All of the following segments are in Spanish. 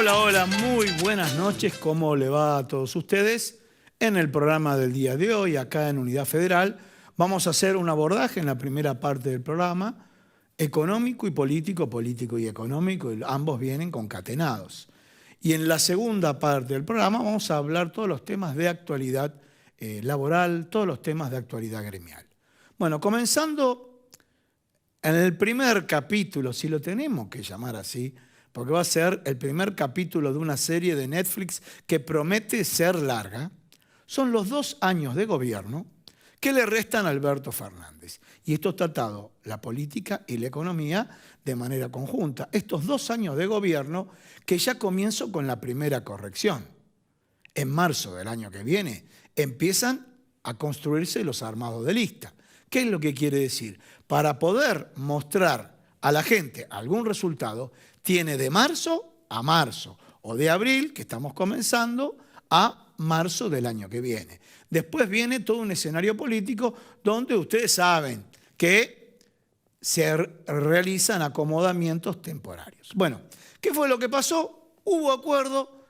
Hola, hola, muy buenas noches. ¿Cómo le va a todos ustedes? En el programa del día de hoy, acá en Unidad Federal, vamos a hacer un abordaje en la primera parte del programa, económico y político, político y económico, y ambos vienen concatenados. Y en la segunda parte del programa vamos a hablar todos los temas de actualidad laboral, todos los temas de actualidad gremial. Bueno, comenzando en el primer capítulo, si lo tenemos que llamar así, porque va a ser el primer capítulo de una serie de Netflix que promete ser larga, son los 2 años de gobierno que le restan a Alberto Fernández. Y esto está atado, la política y la economía, de manera conjunta. Estos 2 años de gobierno que ya comienzo con la primera corrección. En marzo del año que viene empiezan a construirse los armados de lista. ¿Qué es lo que quiere decir? Para poder mostrar a la gente algún resultado, tiene de marzo a marzo, o de abril, que estamos comenzando, a marzo del año que viene. Después viene todo un escenario político donde ustedes saben que se realizan acomodamientos temporarios. Bueno, ¿qué fue lo que pasó? Hubo acuerdo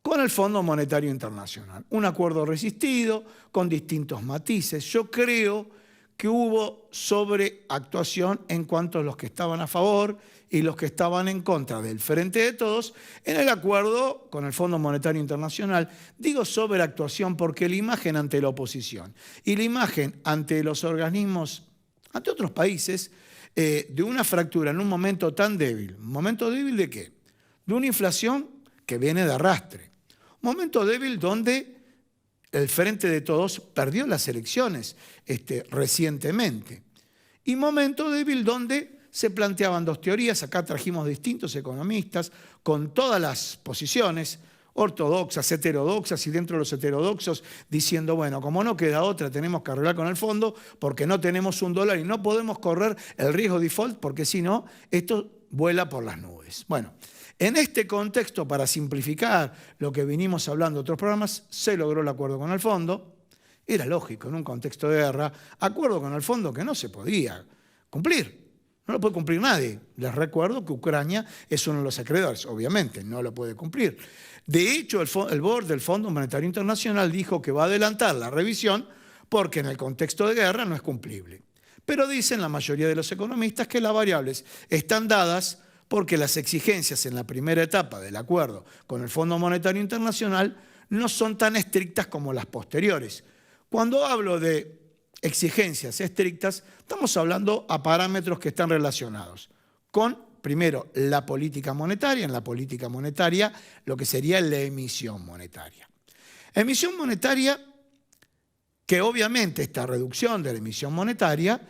con el Fondo Monetario Internacional. Un acuerdo resistido, con distintos matices. Yo creo que hubo sobreactuación en cuanto a los que estaban a favor y los que estaban en contra del Frente de Todos en el acuerdo con el Fondo Monetario Internacional. Digo sobreactuación porque la imagen ante la oposición y la imagen ante los organismos, ante otros países, de una fractura en un momento tan débil. ¿Un momento débil de qué? De una inflación que viene de arrastre. Un momento débil donde el Frente de Todos perdió las elecciones recientemente. Y momento débil donde se planteaban 2 teorías. Acá trajimos distintos economistas con todas las posiciones, ortodoxas, heterodoxas, y dentro de los heterodoxos diciendo, bueno, como no queda otra, tenemos que arreglar con el fondo porque no tenemos $1 y no podemos correr el riesgo de default porque si no, esto vuela por las nubes. Bueno, en este contexto, para simplificar lo que vinimos hablando en otros programas, se logró el acuerdo con el fondo. Era lógico, en un contexto de guerra, acuerdo con el fondo que no se podía cumplir. No lo puede cumplir nadie. Les recuerdo que Ucrania es uno de los acreedores, obviamente, no lo puede cumplir. De hecho, el board del Fondo Monetario Internacional dijo que va a adelantar la revisión porque en el contexto de guerra no es cumplible. Pero dicen la mayoría de los economistas que las variables están dadas porque las exigencias en la primera etapa del acuerdo con el Fondo Monetario Internacional no son tan estrictas como las posteriores. Cuando hablo de exigencias estrictas, estamos hablando a parámetros que están relacionados con, primero, la política monetaria, en la política monetaria, lo que sería la emisión monetaria. Emisión monetaria que obviamente esta reducción de la emisión monetaria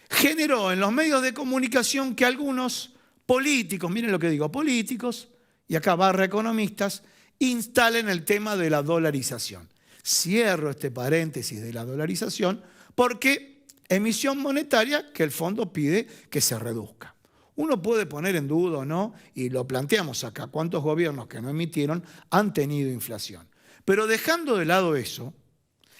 generó en los medios de comunicación que algunos políticos, miren lo que digo, políticos, y acá barra economistas, instalen el tema de la dolarización. Cierro este paréntesis de la dolarización porque emisión monetaria que el fondo pide que se reduzca. Uno puede poner en duda o no, y lo planteamos acá, cuántos gobiernos que no emitieron han tenido inflación. Pero dejando de lado eso,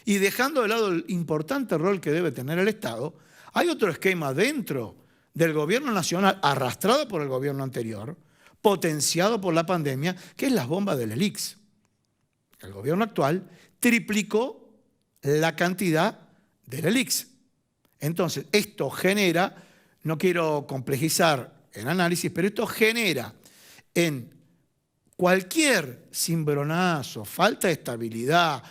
y dejando de lado el importante rol que debe tener el Estado, hay otro esquema dentro del gobierno nacional, arrastrado por el gobierno anterior, potenciado por la pandemia, que es las bombas del ELIX. El gobierno actual triplicó la cantidad del ELIX. Entonces, esto genera, no quiero complejizar el análisis, pero esto genera en cualquier cimbronazo, falta de estabilidad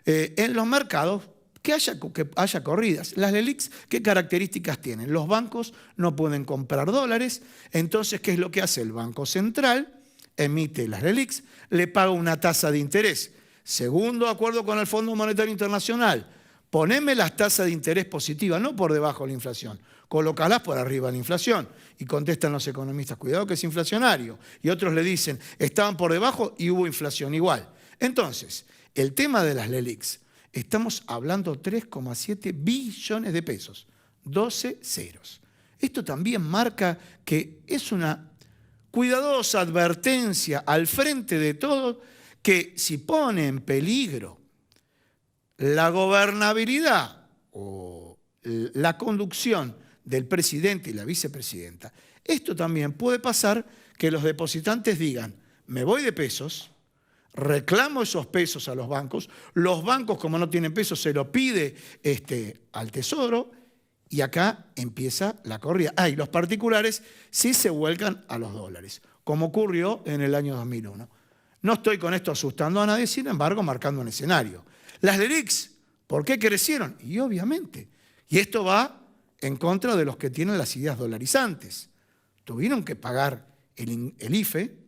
en los mercados, que haya corridas. Las LELIQs, ¿qué características tienen? Los bancos no pueden comprar dólares, entonces, ¿qué es lo que hace el Banco Central? Emite las LELIQs, le paga una tasa de interés. Segundo acuerdo con el Fondo Monetario Internacional, poneme las tasas de interés positivas, no por debajo de la inflación, colócalas por arriba de la inflación. Y contestan los economistas, cuidado que es inflacionario. Y otros le dicen, estaban por debajo y hubo inflación igual. Entonces, el tema de las LELIQs, estamos hablando 3,7 billones de pesos, 12 ceros. Esto también marca que es una cuidadosa advertencia al frente de todo que si pone en peligro la gobernabilidad o la conducción del presidente y la vicepresidenta, esto también puede pasar que los depositantes digan, me voy de pesos, reclamo esos pesos a los bancos como no tienen pesos se lo pide al Tesoro y acá empieza la corrida. Y los particulares sí se vuelcan a los dólares, como ocurrió en el año 2001. No estoy con esto asustando a nadie, sin embargo, marcando un escenario. Las LELIQs, ¿por qué crecieron? Y obviamente, y esto va en contra de los que tienen las ideas dolarizantes. Tuvieron que pagar el IFE,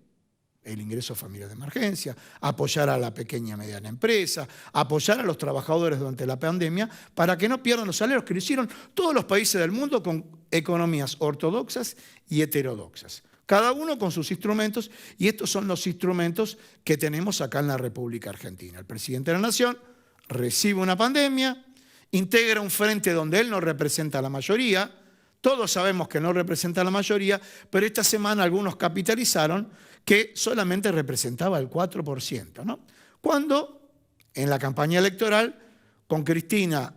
el ingreso familiar de emergencia, apoyar a la pequeña y mediana empresa, apoyar a los trabajadores durante la pandemia para que no pierdan los salarios que lo hicieron todos los países del mundo con economías ortodoxas y heterodoxas. Cada uno con sus instrumentos, y estos son los instrumentos que tenemos acá en la República Argentina. El presidente de la Nación recibe una pandemia, integra un frente donde él no representa a la mayoría, todos sabemos que no representa a la mayoría, pero esta semana algunos capitalizaron que solamente representaba el 4%, ¿no? Cuando en la campaña electoral con Cristina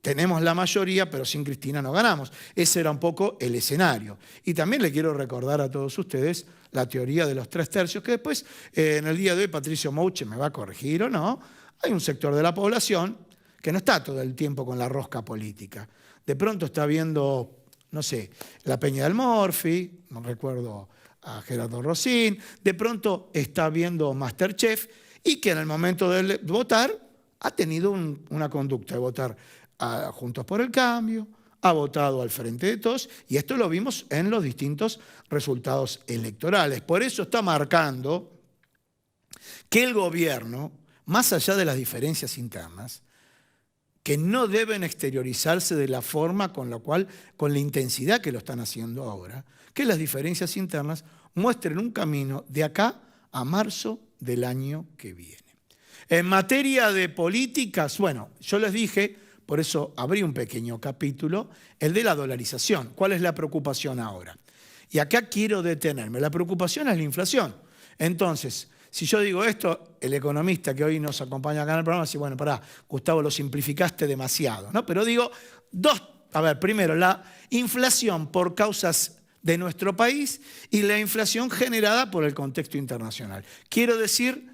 tenemos la mayoría, pero sin Cristina no ganamos. Ese era un poco el escenario. Y también le quiero recordar a todos ustedes la teoría de los 3/3, que después, en el día de hoy, Patricio Mouche me va a corregir o no, hay un sector de la población que no está todo el tiempo con la rosca política. De pronto está viendo, no sé, la Peña del Morphy, no recuerdo a Gerardo Rosín, de pronto está viendo MasterChef y que en el momento de votar ha tenido una conducta de votar a Juntos por el Cambio, ha votado al Frente de Todos y esto lo vimos en los distintos resultados electorales. Por eso está marcando que el gobierno, más allá de las diferencias internas, que no deben exteriorizarse de la forma con la intensidad que lo están haciendo ahora, que las diferencias internas muestren un camino de acá a marzo del año que viene. En materia de políticas, bueno, yo les dije, por eso abrí un pequeño capítulo, el de la dolarización. ¿Cuál es la preocupación ahora? Y acá quiero detenerme. La preocupación es la inflación. Entonces, si yo digo esto, el economista que hoy nos acompaña acá en el programa dice, bueno, pará, Gustavo, lo simplificaste demasiado, ¿no? Pero digo, primero, la inflación por causas de nuestro país y la inflación generada por el contexto internacional. Quiero decir,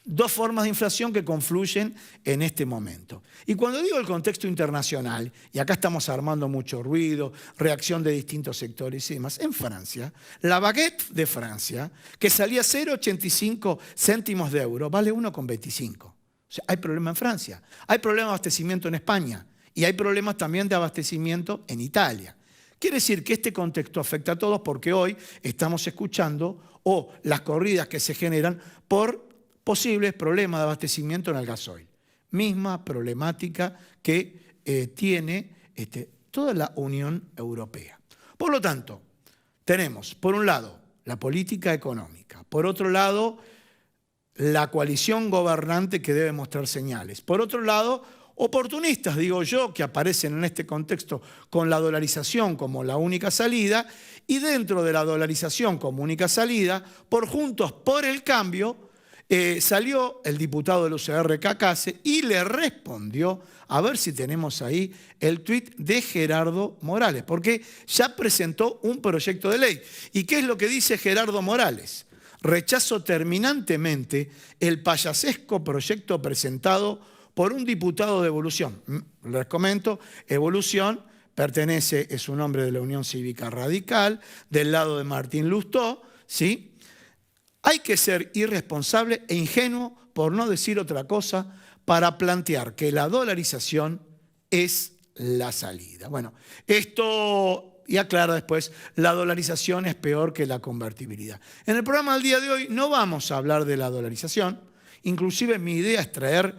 dos formas de inflación que confluyen en este momento. Y cuando digo el contexto internacional, y acá estamos armando mucho ruido, reacción de distintos sectores y demás, en Francia, la baguette de Francia, que salía 0,85 céntimos de euro, vale 1,25. O sea, hay problema en Francia, hay problema de abastecimiento en España y hay problemas también de abastecimiento en Italia. Quiere decir que este contexto afecta a todos porque hoy estamos escuchando las corridas que se generan por posibles problemas de abastecimiento en el gasoil. Misma problemática que tiene toda la Unión Europea. Por lo tanto, tenemos, por un lado, la política económica. Por otro lado, la coalición gobernante que debe mostrar señales. Por otro lado, oportunistas, digo yo, que aparecen en este contexto con la dolarización como la única salida y dentro de la dolarización como única salida, por Juntos por el Cambio, salió el diputado del UCR Cacase y le respondió, a ver si tenemos ahí el tuit de Gerardo Morales, porque ya presentó un proyecto de ley. ¿Y qué es lo que dice Gerardo Morales? Rechazo terminantemente el payasesco proyecto presentado por un diputado de Evolución. Les comento, Evolución es un hombre de la Unión Cívica Radical, del lado de Martín Lustó, ¿sí? Hay que ser irresponsable e ingenuo, por no decir otra cosa, para plantear que la dolarización es la salida. Bueno, esto, y aclara después, la dolarización es peor que la convertibilidad. En el programa del día de hoy no vamos a hablar de la dolarización, inclusive mi idea es traer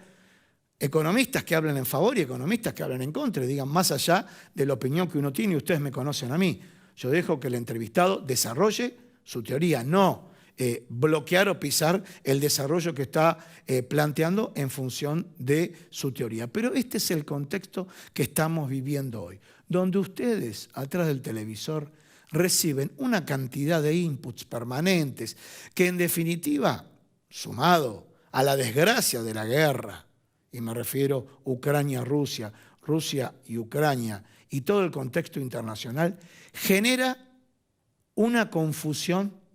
economistas que hablen en favor y economistas que hablen en contra, y digan más allá de la opinión que uno tiene, y ustedes me conocen a mí. Yo dejo que el entrevistado desarrolle su teoría, no bloquear o pisar el desarrollo que está planteando en función de su teoría. Pero este es el contexto que estamos viviendo hoy, donde ustedes, atrás del televisor, reciben una cantidad de inputs permanentes que, en definitiva, sumado a la desgracia de la guerra, y me refiero a Ucrania-Rusia, Rusia y Ucrania, y todo el contexto internacional, genera una confusión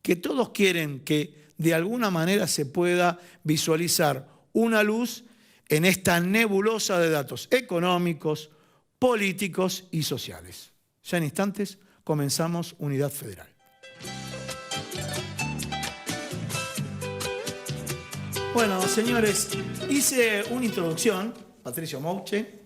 que todos quieren que de alguna manera se pueda visualizar una luz en esta nebulosa de datos económicos, políticos y sociales. Ya en instantes comenzamos Unidad Federal. Bueno, señores, hice una introducción. Patricio Mouche,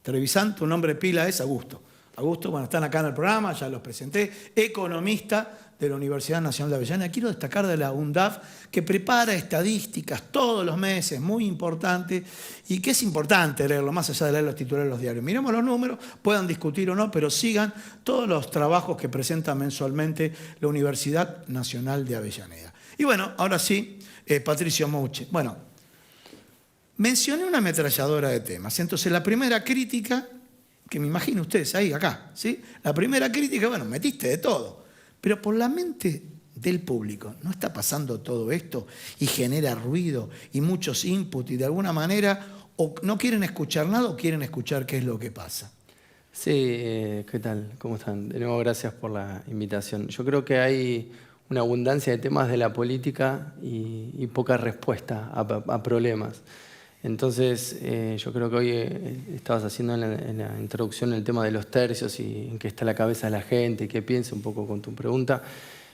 Trevisan, tu nombre pila es Augusto. Augusto, bueno, están acá en el programa, ya los presenté, economista de la Universidad Nacional de Avellaneda. Quiero destacar de la UNDAF, que prepara estadísticas todos los meses, muy importante, y que es importante leerlo, más allá de leer los titulares de los diarios. Miremos los números, puedan discutir o no, pero sigan todos los trabajos que presenta mensualmente la Universidad Nacional de Avellaneda. Y bueno, ahora sí, Patricio Mouche. Bueno, mencioné una ametralladora de temas. Entonces, la primera crítica, que me imagino ustedes ahí, acá, ¿sí? La primera crítica, bueno, metiste de todo. Pero por la mente del público, ¿no está pasando todo esto y genera ruido y muchos inputs y de alguna manera o no quieren escuchar nada o quieren escuchar qué es lo que pasa? Sí, ¿qué tal? ¿Cómo están? De nuevo, gracias por la invitación. Yo creo que hay una abundancia de temas de la política y poca respuesta a problemas. Entonces, yo creo que hoy estabas haciendo en la introducción el tema de los tercios y en qué está la cabeza de la gente, qué piensa un poco con tu pregunta.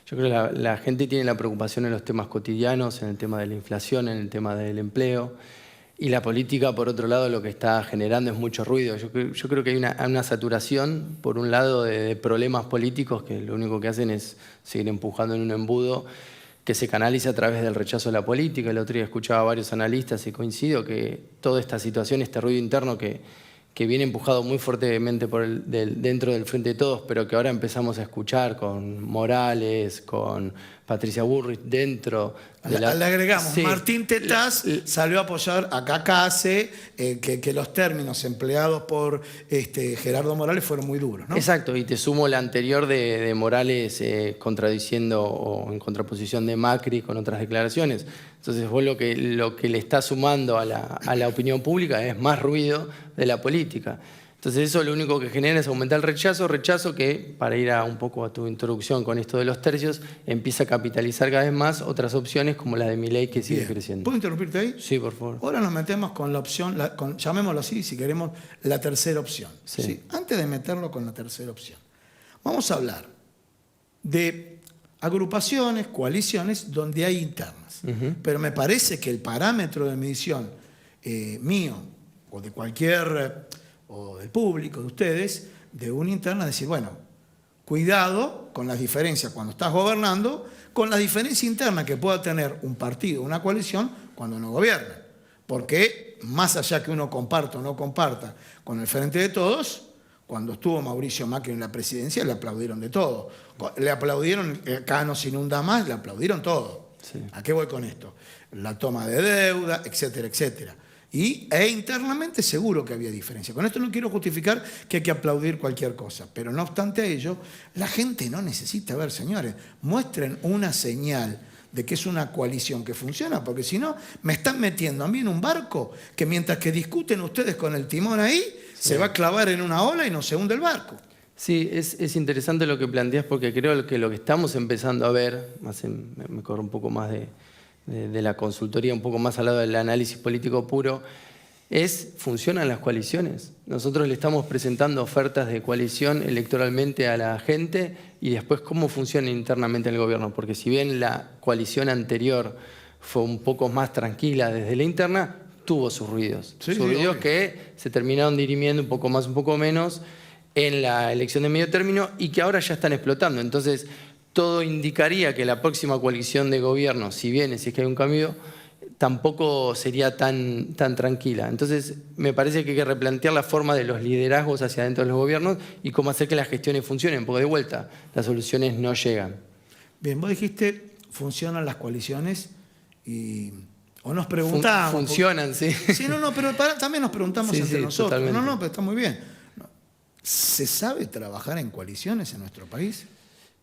Yo creo que la gente tiene la preocupación en los temas cotidianos, en el tema de la inflación, en el tema del empleo. Y la política, por otro lado, lo que está generando es mucho ruido. Yo creo que hay una saturación, por un lado, de problemas políticos que lo único que hacen es seguir empujando en un embudo que se canaliza a través del rechazo de la política. El otro día escuchaba a varios analistas y coincido que toda esta situación, este ruido interno que viene empujado muy fuertemente dentro del Frente de Todos, pero que ahora empezamos a escuchar con Morales, con Patricia Bullrich dentro de Le agregamos, sí, Martín Tetaz salió a apoyar a Cacase, que los términos empleados por Gerardo Morales fueron muy duros, ¿no? Exacto, y te sumo la anterior de Morales contradiciendo o en contraposición de Macri con otras declaraciones. Entonces vos lo que le está sumando a la opinión pública es más ruido de la política. Entonces eso lo único que genera es aumentar el rechazo que, para ir un poco a tu introducción con esto de los tercios, empieza a capitalizar cada vez más otras opciones como la de Milei que sigue creciendo. ¿Puedo interrumpirte ahí? Sí, por favor. Ahora nos metemos con la opción, llamémoslo así, si queremos, la tercera opción. Sí. ¿Sí? Antes de meterlo con la tercera opción, vamos a hablar de agrupaciones, coaliciones, donde hay internas. Pero me parece que el parámetro de medición mío o de cualquier... o del público, de ustedes, de una interna, decir, bueno, cuidado con las diferencias cuando estás gobernando, con la diferencia interna que pueda tener un partido, una coalición, cuando no gobierna. Porque más allá que uno comparta o no comparta con el Frente de Todos, cuando estuvo Mauricio Macri en la presidencia, le aplaudieron de todo. Le aplaudieron, acá no se inunda más, le aplaudieron todo. Sí. ¿A qué voy con esto? La toma de deuda, etcétera, etcétera. E internamente seguro que había diferencia. Con esto no quiero justificar que hay que aplaudir cualquier cosa, pero no obstante ello, la gente no necesita ver, señores, muestren una señal de que es una coalición que funciona, porque si no, me están metiendo a mí en un barco que mientras que discuten ustedes con el timón ahí, sí, se va a clavar en una ola y no se hunde el barco. Sí, es interesante lo que planteas porque creo que lo que estamos empezando a ver, me corro un poco más de la consultoría, un poco más al lado del análisis político puro, funcionan las coaliciones. Nosotros le estamos presentando ofertas de coalición electoralmente a la gente y después cómo funciona internamente el gobierno, porque si bien la coalición anterior fue un poco más tranquila desde la interna, tuvo sus ruidos. Sí, sus ruidos que se terminaron dirimiendo un poco más, un poco menos en la elección de medio término y que ahora ya están explotando. Entonces, todo indicaría que la próxima coalición de gobierno, si es que hay un cambio, tampoco sería tan tranquila. Entonces, me parece que hay que replantear la forma de los liderazgos hacia adentro de los gobiernos y cómo hacer que las gestiones funcionen, porque de vuelta, las soluciones no llegan. Bien, vos dijiste, funcionan las coaliciones o nos preguntamos. Funcionan, sí. Sí, pero también nos preguntamos entre nosotros. Totalmente. Pero está muy bien. ¿Se sabe trabajar en coaliciones en nuestro país?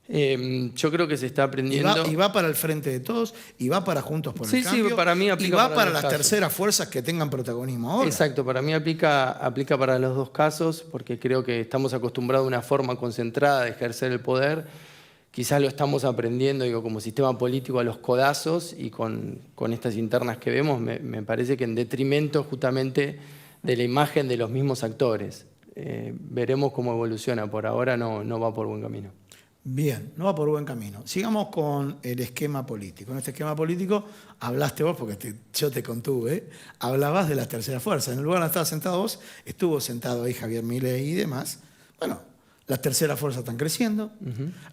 Yo creo que se está aprendiendo. Y va para el Frente de Todos, y va para Juntos por el Cambio, sí, para mí aplica y va para las casos. terceras fuerzas que tengan protagonismo ahora. Exacto, para mí aplica para los dos casos, porque creo que estamos acostumbrados a una forma concentrada de ejercer el poder quizás lo estamos aprendiendo, digo, como sistema político a los codazos, y con estas internas que vemos me parece que en detrimento justamente de la imagen de los mismos actores. Veremos cómo evoluciona. Por ahora no va por buen camino. Bien, no va por buen camino. Sigamos con el esquema político. En este esquema político hablaste vos, porque yo te contuve, hablabas de la tercera fuerza. En el lugar donde estabas sentado vos, estuvo sentado ahí Javier Milei y demás. Bueno, las terceras fuerzas están creciendo.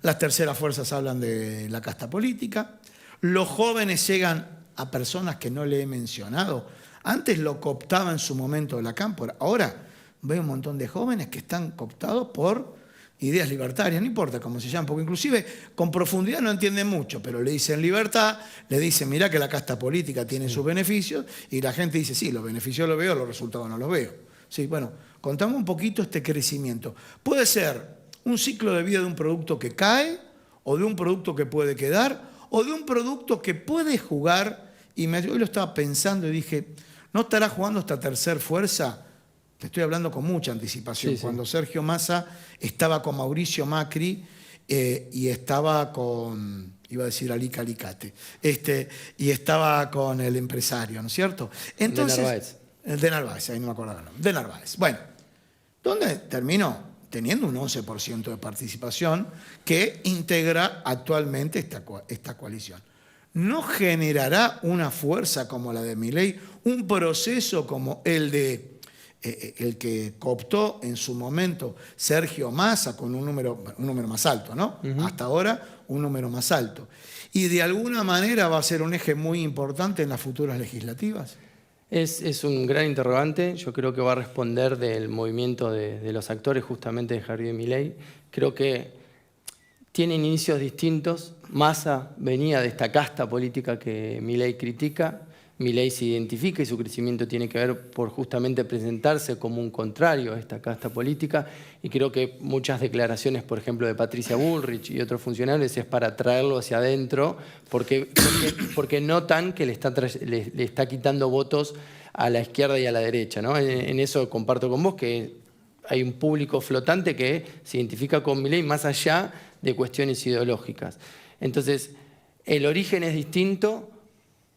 Las terceras fuerzas hablan de la casta política. Los jóvenes llegan a personas que no le he mencionado. Antes lo cooptaba en su momento la Cámpora. Ahora veo un montón de jóvenes que están cooptados por ideas libertarias, no importa cómo se llaman, porque inclusive con profundidad no entienden mucho, pero le dicen libertad, le dicen mirá que la casta política tiene sus beneficios, y la gente dice sí, los beneficios los veo, los resultados no los veo. Sí, bueno, contame un poquito este crecimiento. Puede ser un ciclo de vida de un producto que cae, o de un producto que puede quedar, o de un producto que puede jugar, y hoy lo estaba pensando y dije, ¿no estará jugando esta tercera fuerza? Te estoy hablando con mucha anticipación. Sí, cuando Sergio Massa estaba con Mauricio Macri y estaba con, iba a decir Alica Alicate, y estaba con el empresario, ¿no es cierto? Entonces, de Narváez. El de Narváez, ahí no me acordaba el nombre. De Narváez. Bueno, ¿dónde terminó? Teniendo un 11% de participación que integra actualmente esta coalición. ¿No generará una fuerza como la de Milei, un proceso como el que cooptó en su momento Sergio Massa con un número más alto, ¿no? Hasta ahora un número más alto. Y de alguna manera va a ser un eje muy importante en las futuras legislativas. Es un gran interrogante. Yo creo que va a responder del movimiento de los actores justamente de Javier Milei. Creo que tienen inicios distintos. Massa venía de esta casta política que Milei critica. Milei se identifica y su crecimiento tiene que ver por justamente presentarse como un contrario a esta casta política, y creo que muchas declaraciones, por ejemplo, de Patricia Bullrich y otros funcionarios, es para traerlo hacia adentro porque notan que le está quitando votos a la izquierda y a la derecha, ¿no? En eso comparto con vos que hay un público flotante que se identifica con Milei más allá de cuestiones ideológicas. Entonces, el origen es distinto.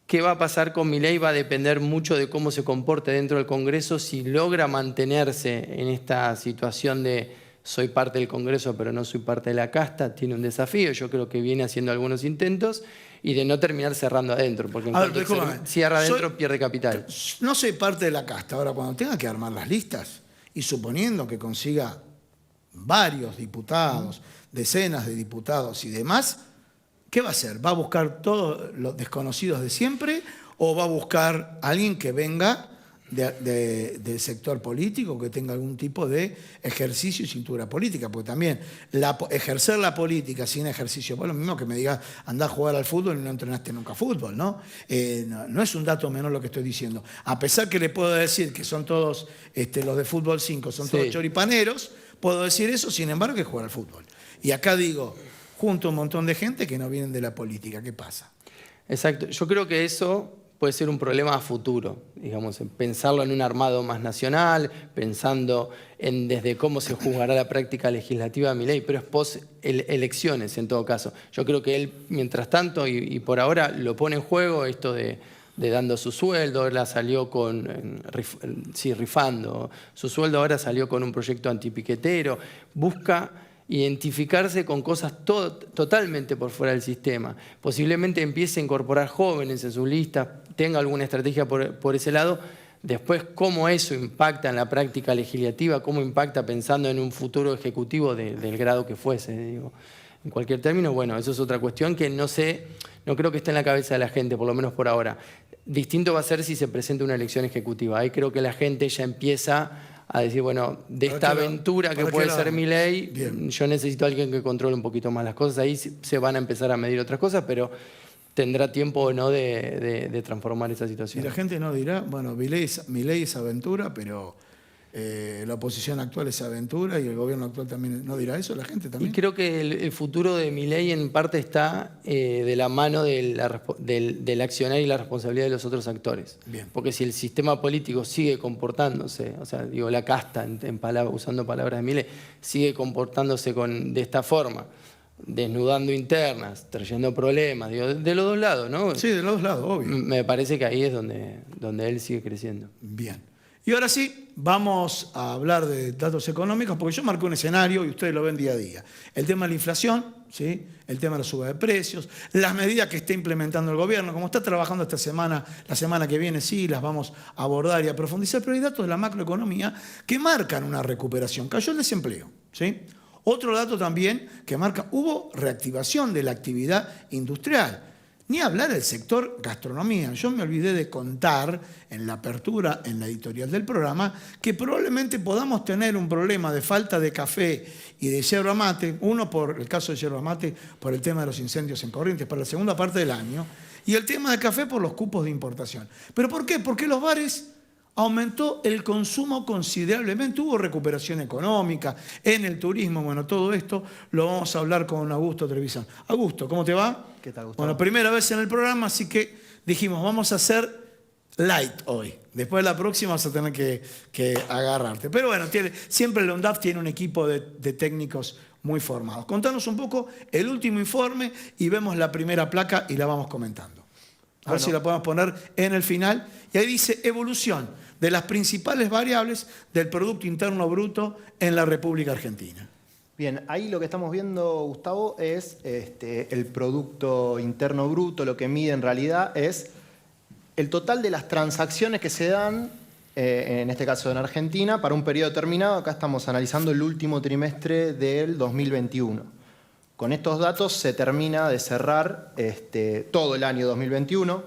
¿Qué va a pasar con Milei? Va a depender mucho de cómo se comporte dentro del Congreso, si logra mantenerse en esta situación de soy parte del Congreso pero no soy parte de la casta. Tiene un desafío, yo creo que viene haciendo algunos intentos, y de no terminar cerrando adentro, porque en cuanto cierra adentro pierde capital. No soy parte de la casta. Ahora, cuando tenga que armar las listas, y suponiendo que consiga varios diputados, decenas de diputados y demás, ¿qué va a hacer? ¿Va a buscar todos los desconocidos de siempre, o va a buscar a alguien que venga del sector político, que tenga algún tipo de ejercicio y cintura política? Porque también ejercer la política sin ejercicio, pues lo mismo que me digas andá a jugar al fútbol y no entrenaste nunca fútbol, ¿no? No es un dato menor lo que estoy diciendo. A pesar que le puedo decir que son todos, los de fútbol 5, son todos choripaneros, puedo decir eso, sin embargo, que jugar al fútbol. Y acá digo, junto a un montón de gente que no vienen de la política. ¿Qué pasa? Exacto. Yo creo que eso puede ser un problema a futuro, digamos, pensarlo en un armado más nacional, pensando en desde cómo se juzgará la práctica legislativa de Milei, pero es post-elecciones en todo caso. Yo creo que él, mientras tanto, y por ahora, lo pone en juego esto de dando su sueldo. Ahora salió rifando su sueldo, ahora salió con un proyecto antipiquetero, busca identificarse con cosas totalmente por fuera del sistema. Posiblemente empiece a incorporar jóvenes en sus listas, tenga alguna estrategia por ese lado. Después, cómo eso impacta en la práctica legislativa, cómo impacta pensando en un futuro ejecutivo del grado que fuese, digo. En cualquier término, bueno, eso es otra cuestión que no creo que esté en la cabeza de la gente, por lo menos por ahora. Distinto va a ser si se presenta una elección ejecutiva. Ahí creo que la gente ya empieza a decir, bueno, de esta aventura que puede ser Milei, yo necesito a alguien que controle un poquito más las cosas. Ahí se van a empezar a medir otras cosas, pero tendrá tiempo o no de transformar esa situación. Y la gente no dirá, bueno, Milei es aventura, pero la oposición actual es aventura y el gobierno actual también, ¿no dirá eso la gente también? Y creo que el futuro de Milei en parte está de la mano del accionar y la responsabilidad de los otros actores. Bien. Porque si el sistema político sigue comportándose, o sea, la casta, usando palabras de Milei, sigue comportándose de esta forma, desnudando internas, trayendo problemas, digo, de los dos lados, ¿no? Sí, de los dos lados, obvio. Me parece que ahí es donde él sigue creciendo. Bien. Y ahora sí, vamos a hablar de datos económicos, porque yo marqué un escenario y ustedes lo ven día a día. El tema de la inflación, ¿sí? El tema de la suba de precios, las medidas que está implementando el gobierno, como está trabajando esta semana, la semana que viene sí, las vamos a abordar y a profundizar, pero hay datos de la macroeconomía que marcan una recuperación. Cayó el desempleo, ¿sí? Otro dato también que marca, hubo reactivación de la actividad industrial. Ni hablar del sector gastronomía. Yo me olvidé de contar en la apertura, en la editorial del programa, que probablemente podamos tener un problema de falta de café y de yerba mate, uno por el caso de yerba mate, por el tema de los incendios en Corrientes, para la segunda parte del año, y el tema de café por los cupos de importación. ¿Pero por qué? Porque los bares aumentó el consumo considerablemente, hubo recuperación económica en el turismo, bueno, todo esto lo vamos a hablar con Augusto Trevisan. Augusto, ¿cómo te va? ¿Qué tal, Gustavo? Bueno, primera vez en el programa, así que dijimos, vamos a hacer light hoy. Después de la próxima vas a tener que agarrarte. Pero bueno, siempre el ONDAF tiene un equipo de técnicos muy formados. Contanos un poco el último informe y vemos la primera placa y la vamos comentando. A ver si la podemos poner en el final. Y ahí dice evolución de las principales variables del Producto Interno Bruto en la República Argentina. Bien, ahí lo que estamos viendo, Gustavo, es el Producto Interno Bruto. Lo que mide en realidad es el total de las transacciones que se dan, en este caso en Argentina, para un periodo determinado. Acá estamos analizando el último trimestre del 2021. Con estos datos se termina de cerrar todo el año 2021.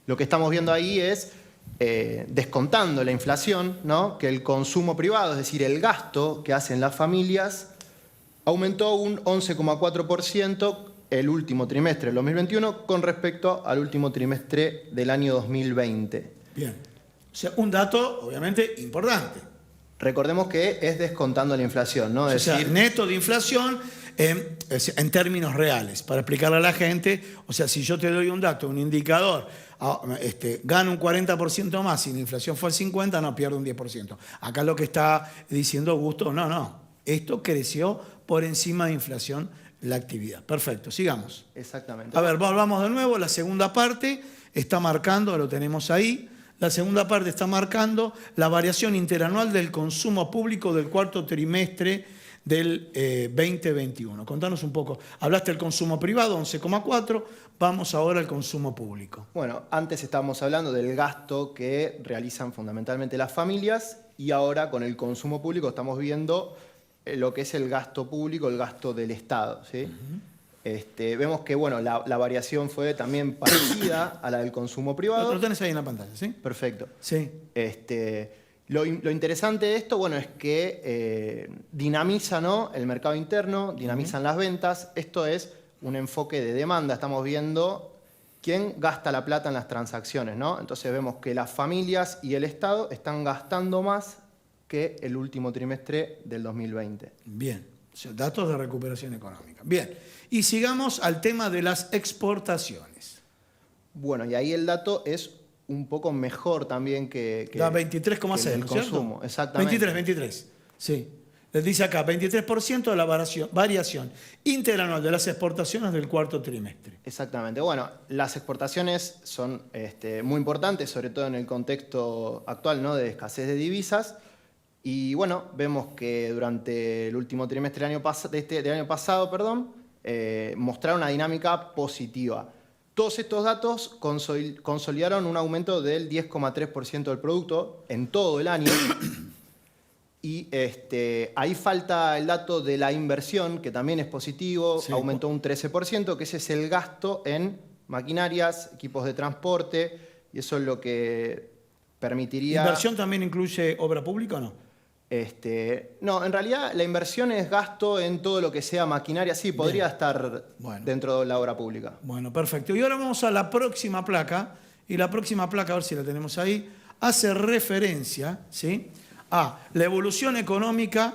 Lo que estamos viendo ahí es, descontando la inflación, ¿no?, que el consumo privado, es decir, el gasto que hacen las familias, aumentó un 11,4% el último trimestre del 2021 con respecto al último trimestre del año 2020. Bien. O sea, un dato obviamente importante. Recordemos que es descontando la inflación, ¿no? O sea, neto de inflación en términos reales. Para explicarle a la gente, o sea, si yo te doy un dato, un indicador, gano un 40% más y la inflación fue al 50%, no, pierdo un 10%. Acá lo que está diciendo Augusto, no, esto creció por encima de inflación la actividad. Perfecto, sigamos. Exactamente. A ver, vamos de nuevo, la segunda parte está marcando, lo tenemos ahí, la segunda parte está marcando la variación interanual del consumo público del cuarto trimestre del 2021. Contanos un poco, hablaste del consumo privado, 11,4, vamos ahora al consumo público. Bueno, antes estábamos hablando del gasto que realizan fundamentalmente las familias y ahora con el consumo público estamos viendo lo que es el gasto público, el gasto del Estado, ¿sí? Vemos que bueno, la variación fue también parecida a la del consumo privado. Lo tenés ahí en la pantalla, ¿sí? Perfecto. Sí. Lo interesante de esto, bueno, es que dinamiza, ¿no?, el mercado interno, dinamizan las ventas. Esto es un enfoque de demanda. Estamos viendo quién gasta la plata en las transacciones, ¿no? Entonces vemos que las familias y el Estado están gastando más que el último trimestre del 2020. Bien, o sea, datos de recuperación económica. Bien, y sigamos al tema de las exportaciones. Bueno, y ahí el dato es un poco mejor también que da 23,6, ¿no es cierto? consumo, Exactamente. 23, sí. Les dice acá, 23% de la variación interanual de las exportaciones del cuarto trimestre. Exactamente. Bueno, las exportaciones son muy importantes, sobre todo en el contexto actual, ¿no?, de escasez de divisas. Y bueno, vemos que durante el último trimestre del año pasado, mostraron una dinámica positiva. Todos estos datos consolidaron un aumento del 10,3% del producto en todo el año. Y ahí falta el dato de la inversión, que también es positivo, sí, aumentó un 13%, que ese es el gasto en maquinarias, equipos de transporte, y eso es lo que permitiría... ¿Inversión también incluye obra pública o no? No, en realidad la inversión es gasto en todo lo que sea maquinaria. Sí, podría estar dentro de la obra pública. Bueno, perfecto. Y ahora vamos a la próxima placa. Y la próxima placa, a ver si la tenemos ahí, hace referencia, ¿sí?, a la evolución económica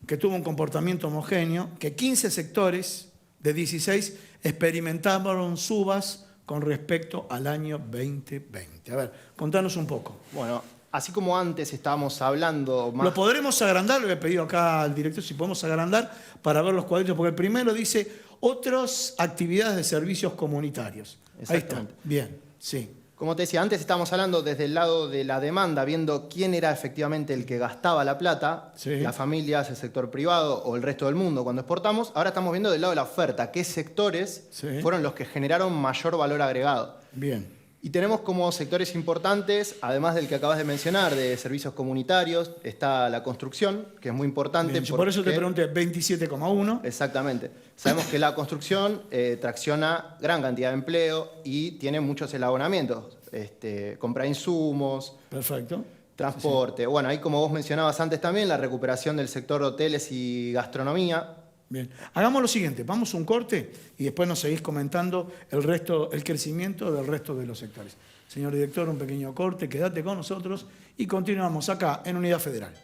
que tuvo un comportamiento homogéneo, que 15 sectores de 16 experimentaron subas con respecto al año 2020. A ver, contanos un poco. Bueno, así como antes estábamos hablando más... Lo podremos agrandar, le he pedido acá al director si podemos agrandar para ver los cuadritos, porque el primero dice otras actividades de servicios comunitarios. Ahí está. Bien, sí. Como te decía, antes estábamos hablando desde el lado de la demanda, viendo quién era efectivamente el que gastaba la plata, Sí. las familias, el sector privado o el resto del mundo cuando exportamos. Ahora estamos viendo del lado de la oferta, qué sectores Sí. fueron los que generaron mayor valor agregado. Bien. Y tenemos como sectores importantes, además del que acabas de mencionar, de servicios comunitarios, está la construcción, que es muy importante. Bien, yo por eso te pregunté 27,1. Exactamente. Sabemos que la construcción tracciona gran cantidad de empleo y tiene muchos eslabonamientos. Compra insumos, Perfecto. transporte. Bueno, ahí como vos mencionabas antes también, la recuperación del sector de hoteles y gastronomía. Bien, hagamos lo siguiente, vamos a un corte y después nos seguís comentando el crecimiento del resto de los sectores. Señor director, un pequeño corte, quédate con nosotros y continuamos acá en Unidad Federal.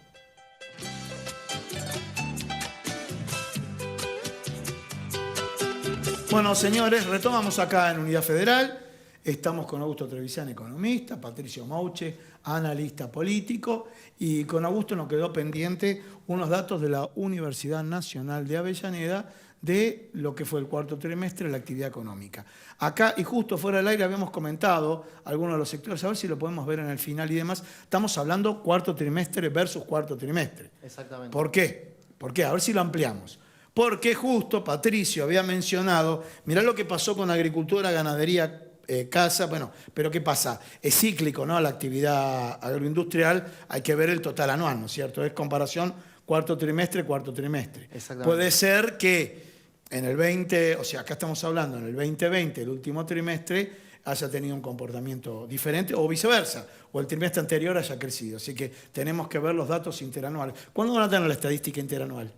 Bueno, señores, retomamos acá en Unidad Federal. Estamos con Augusto Trevisan, economista, Patricio Mauche, analista político, y con Augusto nos quedó pendiente unos datos de la Universidad Nacional de Avellaneda de lo que fue el cuarto trimestre de la actividad económica. Acá, y justo fuera del aire, habíamos comentado algunos de los sectores, a ver si lo podemos ver en el final y demás. Estamos hablando cuarto trimestre versus cuarto trimestre. Exactamente. ¿Por qué? ¿Por qué? A ver si lo ampliamos. Porque justo Patricio había mencionado, mirá lo que pasó con agricultura, ganadería, casa, bueno, pero ¿qué pasa? Es cíclico, ¿no? La actividad agroindustrial, hay que ver el total anual, ¿no es cierto? Es comparación cuarto trimestre. Puede ser que en el 20, o sea, acá estamos hablando, en el 2020, el último trimestre, haya tenido un comportamiento diferente o viceversa, o el trimestre anterior haya crecido. Así que tenemos que ver los datos interanuales. ¿Cuándo van a tener la estadística interanual?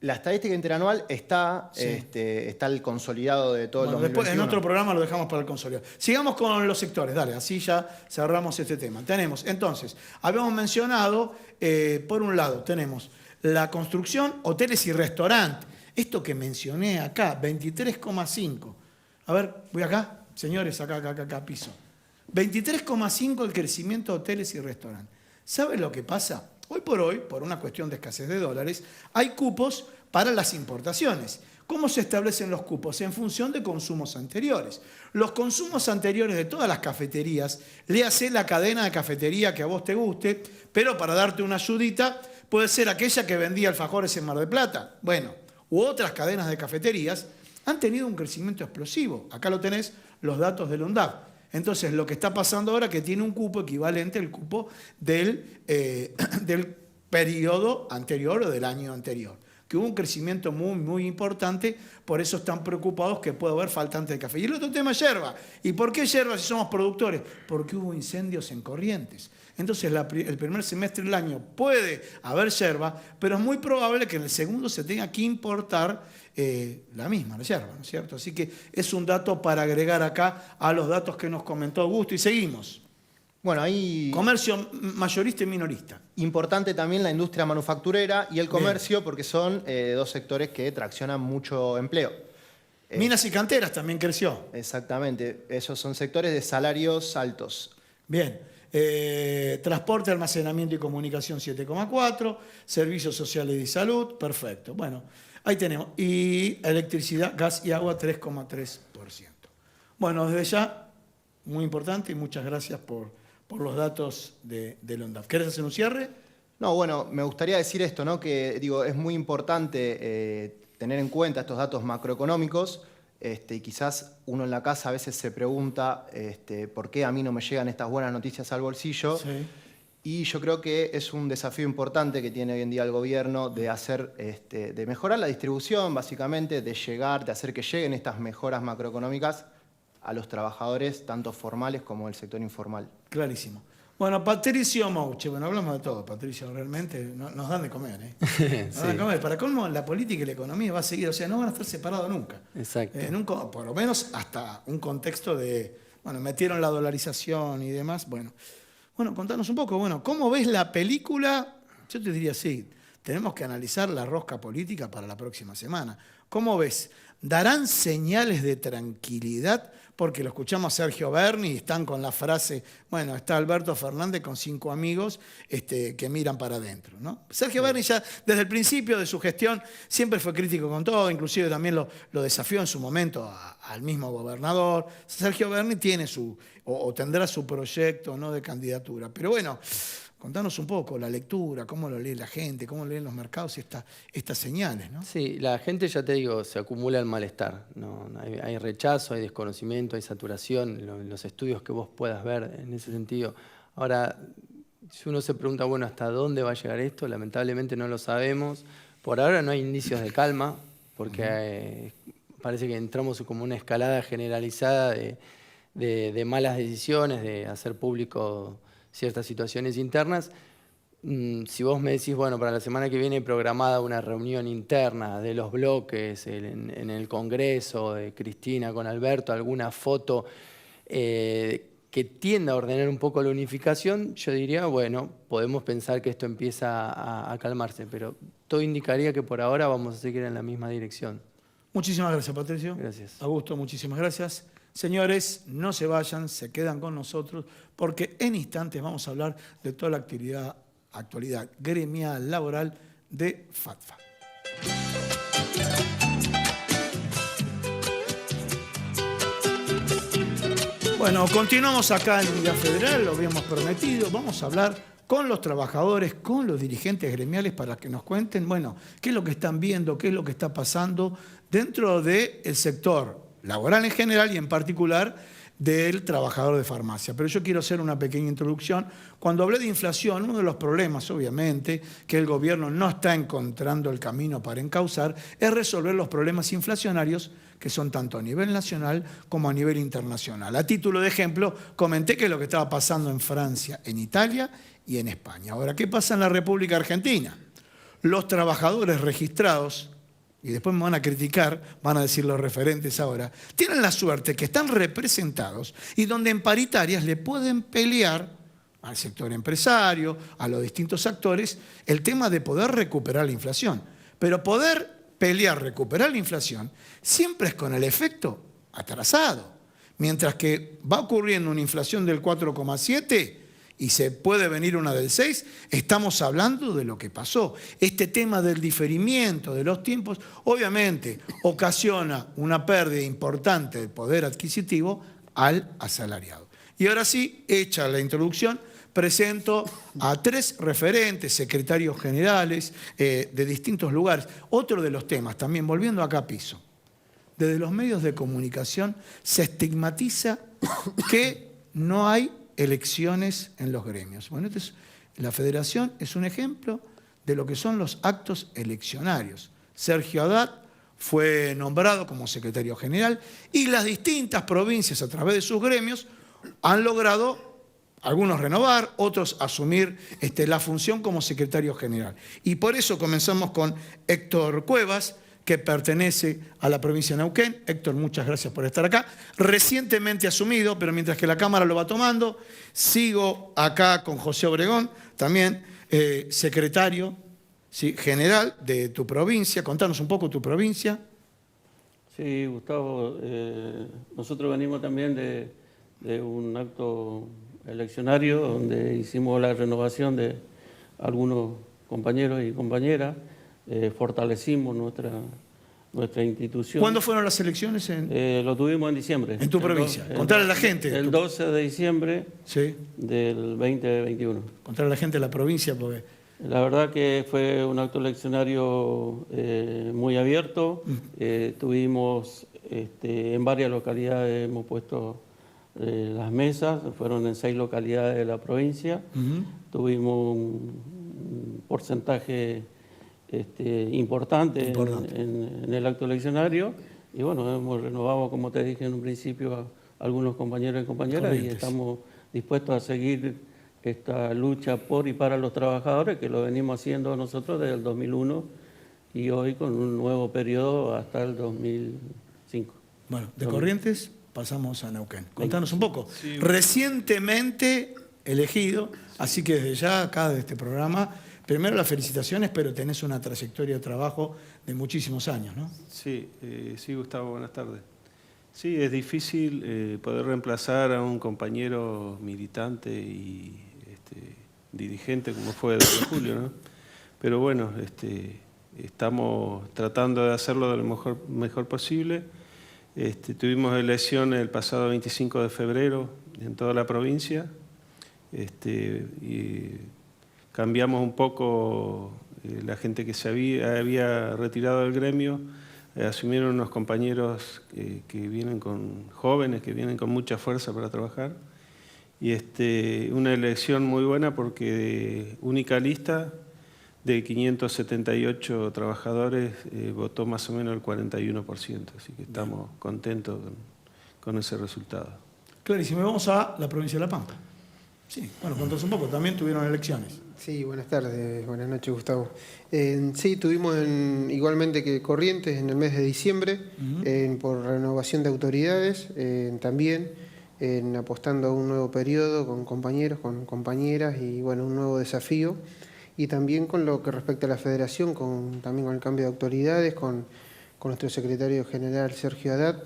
La estadística interanual está, Sí. Está el consolidado de todo el Bueno, después 2021. en otro programa lo dejamos para el consolidado. Sigamos con los sectores, dale, así ya cerramos este tema. Tenemos, entonces, habíamos mencionado, por un lado, tenemos la construcción, hoteles y restaurantes. Esto que mencioné acá, 23,5. A ver, voy acá, señores, acá, piso. 23,5 el crecimiento de hoteles y restaurantes. ¿Saben lo que pasa? Hoy, por una cuestión de escasez de dólares, hay cupos para las importaciones. ¿Cómo se establecen los cupos? En función de consumos anteriores. Los consumos anteriores de todas las cafeterías, léase la cadena de cafetería que a vos te guste, pero para darte una ayudita, puede ser aquella que vendía alfajores en Mar del Plata. Bueno, u otras cadenas de cafeterías han tenido un crecimiento explosivo. Acá lo tenés, los datos del UNDAP. Entonces, lo que está pasando ahora es que tiene un cupo equivalente al cupo del periodo anterior o del año anterior, que hubo un crecimiento muy importante, por eso están preocupados que puede haber faltante de café. Y el otro tema es yerba. ¿Y por qué yerba si somos productores? Porque hubo incendios en Corrientes. Entonces, el primer semestre del año puede haber yerba, pero es muy probable que en el segundo se tenga que importar la yerba, ¿no es cierto? Así que es un dato para agregar acá a los datos que nos comentó Augusto. Y seguimos. Bueno, ahí... Comercio mayorista y minorista. Importante también la industria manufacturera y el comercio, porque son dos sectores que traccionan mucho empleo. Minas y canteras también creció. Exactamente, esos son sectores de salarios altos. Bien. Transporte, almacenamiento y comunicación 7,4, servicios sociales y salud, perfecto. Bueno, ahí tenemos. Y electricidad, gas y agua 3,3%. Bueno, desde ya, muy importante y muchas gracias por los datos del ONDAF. ¿Querés hacer un cierre? No, bueno, me gustaría decir esto, ¿no? Que digo, es muy importante tener en cuenta estos datos macroeconómicos. Y quizás uno en la casa a veces se pregunta por qué a mí no me llegan estas buenas noticias al bolsillo. Sí. Y yo creo que es un desafío importante que tiene hoy en día el gobierno de hacer, de mejorar la distribución, básicamente, de hacer que lleguen estas mejoras macroeconómicas a los trabajadores, tanto formales como el sector informal. Clarísimo. Bueno, Patricio Mauche, bueno, hablamos de todo, Patricio, realmente nos dan de comer, ¿eh? Nos dan de comer. Para colmo, la política y la economía va a seguir, o sea, no van a estar separados nunca. Exacto. Por lo menos hasta un contexto de, bueno, metieron la dolarización y demás, bueno, contanos un poco, bueno, ¿cómo ves la película? Yo te diría, sí, tenemos que analizar la rosca política para la próxima semana. ¿Cómo ves? ¿Darán señales de tranquilidad? Porque lo escuchamos a Sergio Berni y están con la frase, bueno, está Alberto Fernández con 5 amigos que miran para adentro, ¿no? Sergio Berni ya desde el principio de su gestión siempre fue crítico con todo, inclusive también lo desafió en su momento al mismo gobernador. Sergio Berni tiene o tendrá su proyecto, ¿no?, de candidatura. Pero bueno, contanos un poco la lectura, cómo lo lee la gente, cómo leen los mercados estas señales, ¿no? Sí, la gente, ya te digo, se acumula el malestar, ¿no? Hay rechazo, hay desconocimiento, hay saturación, los estudios que vos puedas ver en ese sentido. Ahora, si uno se pregunta, bueno, ¿hasta dónde va a llegar esto? Lamentablemente no lo sabemos. Por ahora no hay indicios de calma, porque parece que entramos como una escalada generalizada de malas decisiones, de hacer público ciertas situaciones internas. Si vos me decís, bueno, para la semana que viene programada una reunión interna de los bloques en el Congreso, de Cristina con Alberto, alguna foto que tienda a ordenar un poco la unificación, yo diría, bueno, podemos pensar que esto empieza a calmarse, pero todo indicaría que por ahora vamos a seguir en la misma dirección. Muchísimas gracias, Patricio. Gracias. Augusto, muchísimas gracias. Señores, no se vayan, se quedan con nosotros, porque en instantes vamos a hablar de toda la actualidad gremial, laboral de FATFA. Bueno, continuamos acá en Unidad Federal, lo habíamos prometido, vamos a hablar con los trabajadores, con los dirigentes gremiales para que nos cuenten, bueno, qué es lo que están viendo, qué es lo que está pasando dentro del sector laboral en general y en particular del trabajador de farmacia. Pero yo quiero hacer una pequeña introducción. Cuando hablé de inflación, uno de los problemas, obviamente, que el gobierno no está encontrando el camino para encauzar, es resolver los problemas inflacionarios que son tanto a nivel nacional como a nivel internacional. A título de ejemplo, comenté que es lo que estaba pasando en Francia, en Italia y en España. Ahora, ¿qué pasa en la República Argentina? Los trabajadores registrados, y después me van a criticar, van a decir los referentes ahora, tienen la suerte que están representados y donde en paritarias le pueden pelear al sector empresario, a los distintos actores, el tema de poder recuperar la inflación. Pero poder pelear, recuperar la inflación, siempre es con el efecto atrasado. Mientras que va ocurriendo una inflación del 4,7%, y se puede venir una del 6, estamos hablando de lo que pasó. Este tema del diferimiento de los tiempos, obviamente, ocasiona una pérdida importante de poder adquisitivo al asalariado. Y ahora sí, hecha la introducción, presento a 3 referentes, secretarios generales de distintos lugares. Otro de los temas, también volviendo acá a piso, desde los medios de comunicación se estigmatiza que no hay elecciones en los gremios. Bueno, la federación es un ejemplo de lo que son los actos eleccionarios. Sergio Haddad fue nombrado como secretario general y las distintas provincias a través de sus gremios han logrado, algunos renovar, otros asumir la función como secretario general. Y por eso comenzamos con Héctor Cuevas, que pertenece a la provincia de Neuquén. Héctor, muchas gracias por estar acá. Recientemente asumido, pero mientras que la Cámara lo va tomando, sigo acá con José Obregón, también secretario general de tu provincia. Contanos un poco tu provincia. Sí, Gustavo, nosotros venimos también de un acto eleccionario donde hicimos la renovación de algunos compañeros y compañeras. Fortalecimos nuestra institución. ¿Cuándo fueron las elecciones? Lo tuvimos en diciembre. ¿En tu provincia? Contarle a la gente. El 12 de diciembre sí, del 2021. Contarle a la gente de la provincia, porque... La verdad que fue un acto eleccionario muy abierto. Tuvimos en varias localidades, hemos puesto las mesas, fueron en 6 localidades de la provincia. Tuvimos un porcentaje importante. En el acto eleccionario y bueno, hemos renovado, como te dije en un principio, a algunos compañeros y compañeras y estamos dispuestos a seguir esta lucha por y para los trabajadores, que lo venimos haciendo nosotros desde el 2001 y hoy con un nuevo periodo hasta el 2005. Bueno, de Corrientes pasamos a Neuquén. Contanos un poco. Sí. Recientemente elegido, así que desde ya acá de este programa Primero las felicitaciones, pero tenés una trayectoria de trabajo de muchísimos años, ¿no? Sí, sí, Gustavo, buenas tardes. Sí, es difícil poder reemplazar a un compañero militante y dirigente como fue 2 de julio, ¿no? Pero bueno, estamos tratando de hacerlo de lo mejor posible. Tuvimos elección el pasado 25 de febrero en toda la provincia. Y cambiamos un poco la gente que se había retirado del gremio. Asumieron unos compañeros que vienen jóvenes, que vienen con mucha fuerza para trabajar. Y una elección muy buena porque única lista de 578 trabajadores votó más o menos el 41%. Así que estamos contentos con ese resultado. Clarísimo. Vamos a la provincia de La Pampa. Sí, bueno, contanos un poco. También tuvieron elecciones. Sí, buenas tardes, buenas noches, Gustavo. Sí, tuvimos igualmente que Corrientes en el mes de diciembre, por renovación de autoridades, también apostando a un nuevo periodo con compañeros, con compañeras y bueno, un nuevo desafío. Y también con lo que respecta a la federación, también con el cambio de autoridades, con nuestro secretario general Sergio Haddad.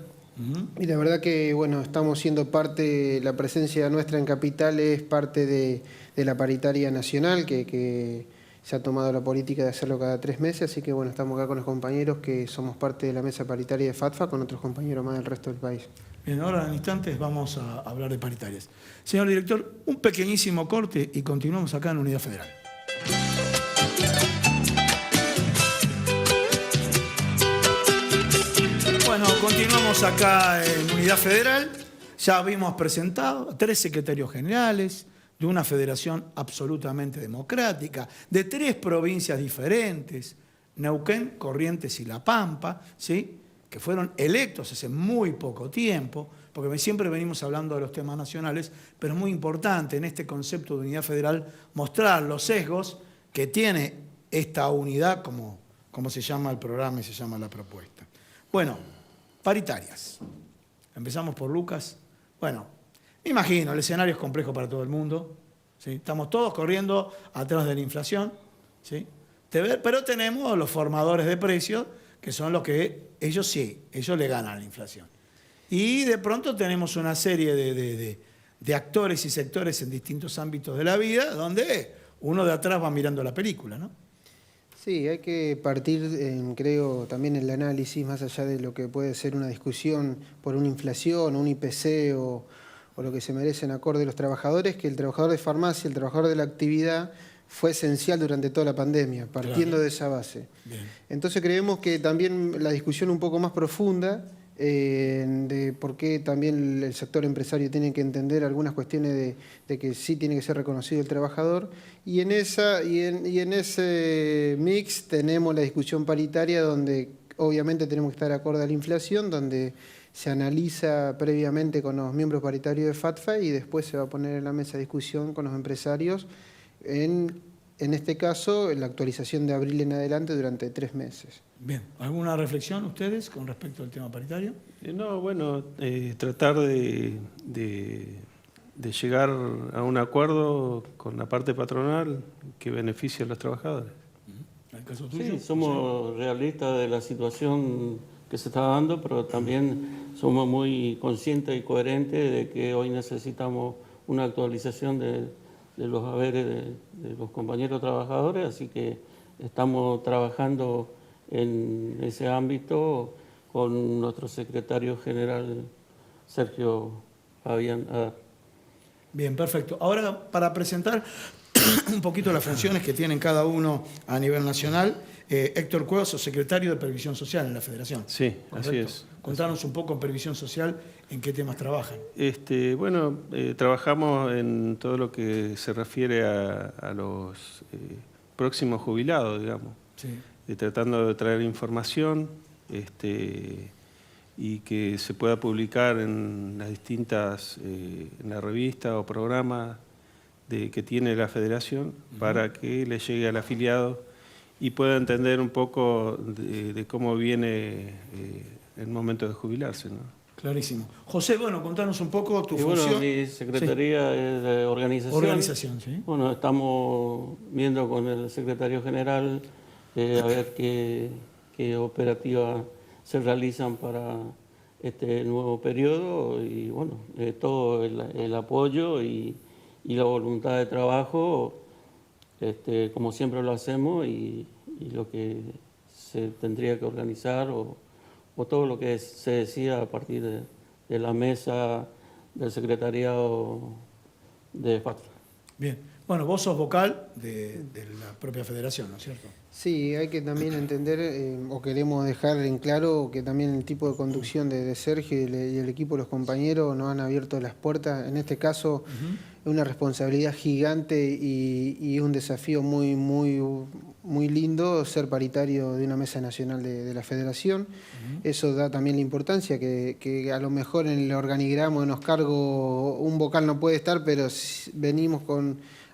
Y la verdad que bueno, estamos siendo parte, la presencia nuestra en Capital es parte de la paritaria nacional que se ha tomado la política de hacerlo cada 3 meses, así que bueno, estamos acá con los compañeros que somos parte de la mesa paritaria de FATFA con otros compañeros más del resto del país. Bien, ahora en instantes vamos a hablar de paritarias. Señor director, un pequeñísimo corte y continuamos acá en Unidad Federal. Bueno, continuamos acá en Unidad Federal. Ya habíamos presentado a 3 secretarios generales de una federación absolutamente democrática, de 3 provincias diferentes, Neuquén, Corrientes y La Pampa, ¿sí?, que fueron electos hace muy poco tiempo, porque siempre venimos hablando de los temas nacionales, pero es muy importante en este concepto de unidad federal mostrar los sesgos que tiene esta unidad, como se llama el programa y se llama la propuesta. Bueno, paritarias. Empezamos por Lucas. Bueno, me imagino, el escenario es complejo para todo el mundo, ¿sí? Estamos todos corriendo atrás de la inflación, ¿sí? Pero tenemos los formadores de precios, que son los que ellos le ganan a la inflación. Y de pronto tenemos una serie de actores y sectores en distintos ámbitos de la vida, donde uno de atrás va mirando la película, ¿no? Sí, hay que partir, creo, también el análisis, más allá de lo que puede ser una discusión por una inflación, un IPC o lo que se merecen acorde los trabajadores, que el trabajador de farmacia, el trabajador de la actividad, fue esencial durante toda la pandemia, partiendo de esa base. Bien. Entonces creemos que también la discusión un poco más profunda de por qué también el sector empresario tiene que entender algunas cuestiones de que sí tiene que ser reconocido el trabajador, y en ese mix tenemos la discusión paritaria donde obviamente tenemos que estar acorde a la inflación, donde se analiza previamente con los miembros paritarios de FATFA y después se va a poner en la mesa de discusión con los empresarios en este caso, en la actualización de abril en adelante durante 3 meses. Bien, ¿alguna reflexión ustedes con respecto al tema paritario? No, bueno, tratar de llegar a un acuerdo con la parte patronal que beneficie a los trabajadores. ¿En el caso tuyo? Sí, somos realistas de la situación que se está dando, pero también somos muy conscientes y coherentes de que hoy necesitamos una actualización de los haberes de los compañeros trabajadores, así que estamos trabajando en ese ámbito con nuestro secretario general Sergio Fabián Haddad. Bien, perfecto. Ahora, para presentar un poquito las funciones que tienen cada uno a nivel nacional, Héctor Cuevas, secretario de Previsión Social en la Federación. Sí, ¿correcto? Así es. Contanos un poco en Previsión Social, ¿en qué temas trabajan? Bueno, trabajamos en todo lo que se refiere a los próximos jubilados, digamos. Sí. Tratando de traer información y que se pueda publicar en las distintas, en la revista o programa que tiene la Federación, para que le llegue al afiliado y pueda entender un poco de cómo viene el momento de jubilarse, ¿no? Clarísimo. José, bueno, contanos un poco tu Y bueno, función. mi secretaría es de organización. Organización, sí. Bueno, estamos viendo con el secretario general a ver qué operativas se realizan para este nuevo periodo y bueno, todo el apoyo y la voluntad de trabajo, como siempre lo hacemos y lo que se tendría que organizar o todo lo que se decida a partir de la mesa del secretariado de FACTA. Bien. Bueno, vos sos vocal de la propia federación, ¿no es cierto? Sí, hay que también entender, o queremos dejar en claro, que también el tipo de conducción de Sergio y el equipo, los compañeros, nos han abierto las puertas. En este caso, es una responsabilidad gigante y un desafío muy lindo ser paritario de una mesa nacional de la federación. Eso da también la importancia, que a lo mejor en el organigrama, en los cargos, un vocal no puede estar, pero venimos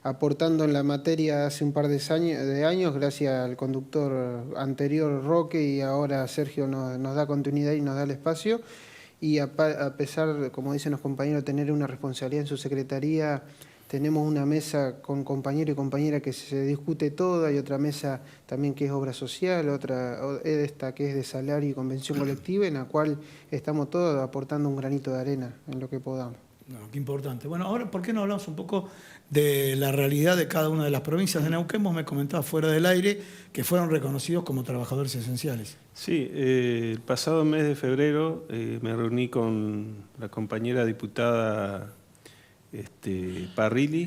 aportando en la materia hace un par de años, gracias al conductor anterior Roque, y ahora Sergio nos da continuidad y nos da el espacio. Y a pesar, como dicen los compañeros, de tener una responsabilidad en su secretaría, tenemos una mesa con compañeros y compañeras que se discute todo, hay otra mesa también que es obra social, otra esta que es de salario y convención colectiva, en la cual estamos todos aportando un granito de arena en lo que podamos. No, qué importante. Bueno, ahora, ¿por qué no hablamos un poco de la realidad de cada una de las provincias de Neuquén? Vos me comentabas fuera del aire que fueron reconocidos como trabajadores esenciales. Sí, el pasado mes de febrero me reuní con la compañera diputada Parrilli,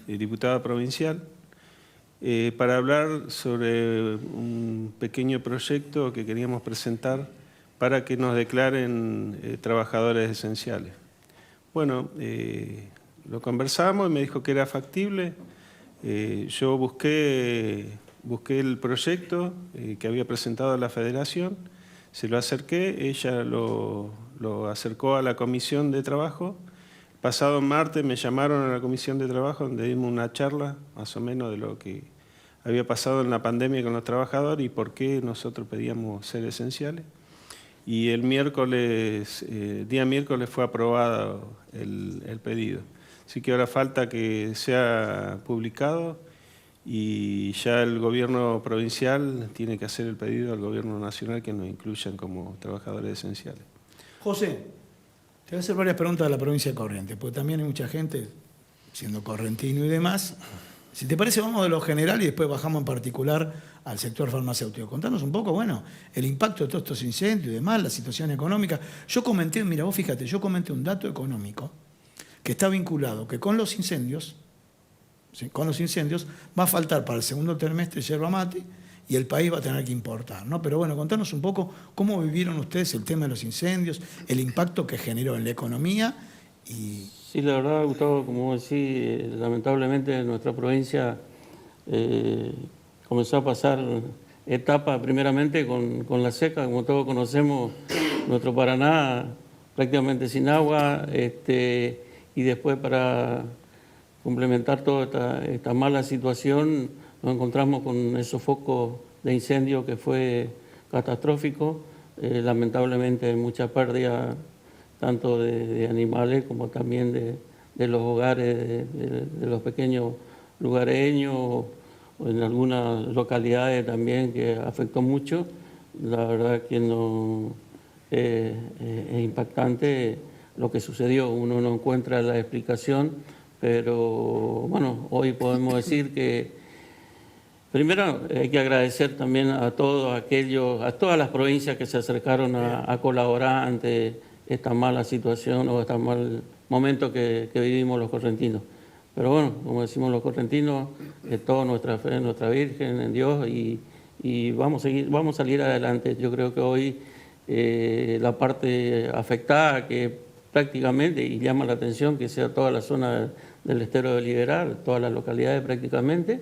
diputada provincial, para hablar sobre un pequeño proyecto que queríamos presentar para que nos declaren trabajadores esenciales. Bueno, lo conversamos y me dijo que era factible. Yo busqué el proyecto que había presentado la federación, se lo acerqué, ella lo acercó a la comisión de trabajo. Pasado martes me llamaron a la comisión de trabajo donde dimos una charla más o menos de lo que había pasado en la pandemia con los trabajadores y por qué nosotros pedíamos ser esenciales. Y el día miércoles fue aprobado el pedido. Así que ahora falta que sea publicado y ya el gobierno provincial tiene que hacer el pedido al gobierno nacional que nos incluyan como trabajadores esenciales. José, te voy a hacer varias preguntas de la provincia de Corrientes, porque también hay mucha gente, siendo correntino y demás. Si te parece, vamos de lo general y después bajamos en particular al sector farmacéutico. Contanos un poco, bueno, el impacto de todos estos incendios y demás, la situación económica. Yo comenté, mira, vos fíjate, yo comenté un dato económico que está vinculado, que con los incendios va a faltar para el segundo trimestre yerba mate y el país va a tener que importar, ¿no? Pero bueno, contanos un poco cómo vivieron ustedes el tema de los incendios, el impacto que generó en la economía y... Sí, la verdad, Gustavo, como decís, lamentablemente en nuestra provincia comenzó a pasar etapas, primeramente con la seca, como todos conocemos, nuestro Paraná prácticamente sin agua, y después para complementar toda esta mala situación nos encontramos con esos focos de incendio que fue catastrófico, lamentablemente mucha pérdida tanto de animales como también de los hogares de los pequeños lugareños o en algunas localidades también que afectó mucho. La verdad que no es impactante lo que sucedió, uno no encuentra la explicación, pero bueno, hoy podemos decir que primero hay que agradecer también a todas las provincias que se acercaron a colaborar ante esta mala situación o este mal momento que vivimos los correntinos. Pero bueno, como decimos los correntinos, toda nuestra fe en nuestra Virgen, en Dios, y vamos a salir adelante. Yo creo que hoy la parte afectada, que prácticamente, y llama la atención que sea toda la zona del estero de Liberal, todas las localidades prácticamente,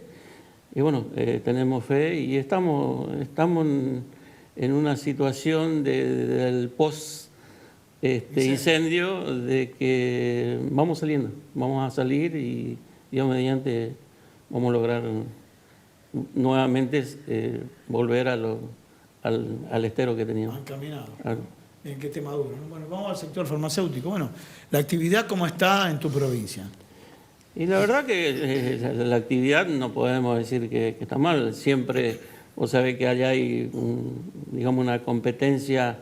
y bueno, tenemos fe y estamos en una situación del post incendio, de que vamos a salir y Dios mediante vamos a lograr nuevamente volver al estero que teníamos. Encaminado. Bien, qué tema duro, ¿no? Bueno, vamos al sector farmacéutico. Bueno, la actividad, ¿cómo está en tu provincia? Y la verdad que la actividad no podemos decir que está mal. Siempre, vos sabés que allá hay, digamos, una competencia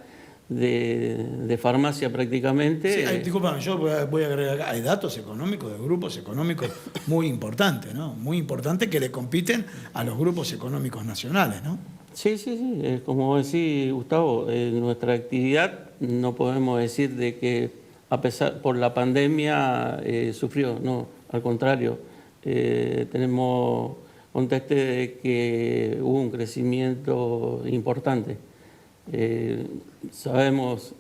de farmacia prácticamente. Sí, discúlpame, yo voy a agregar acá, hay datos económicos de grupos económicos muy importantes, ¿no? Muy importantes que le compiten a los grupos económicos nacionales, ¿no? Sí, sí, sí. Como decís, Gustavo, nuestra actividad no podemos decir de que a pesar por la pandemia sufrió, no, al contrario. Tenemos contexto de que hubo un crecimiento importante. Sabemos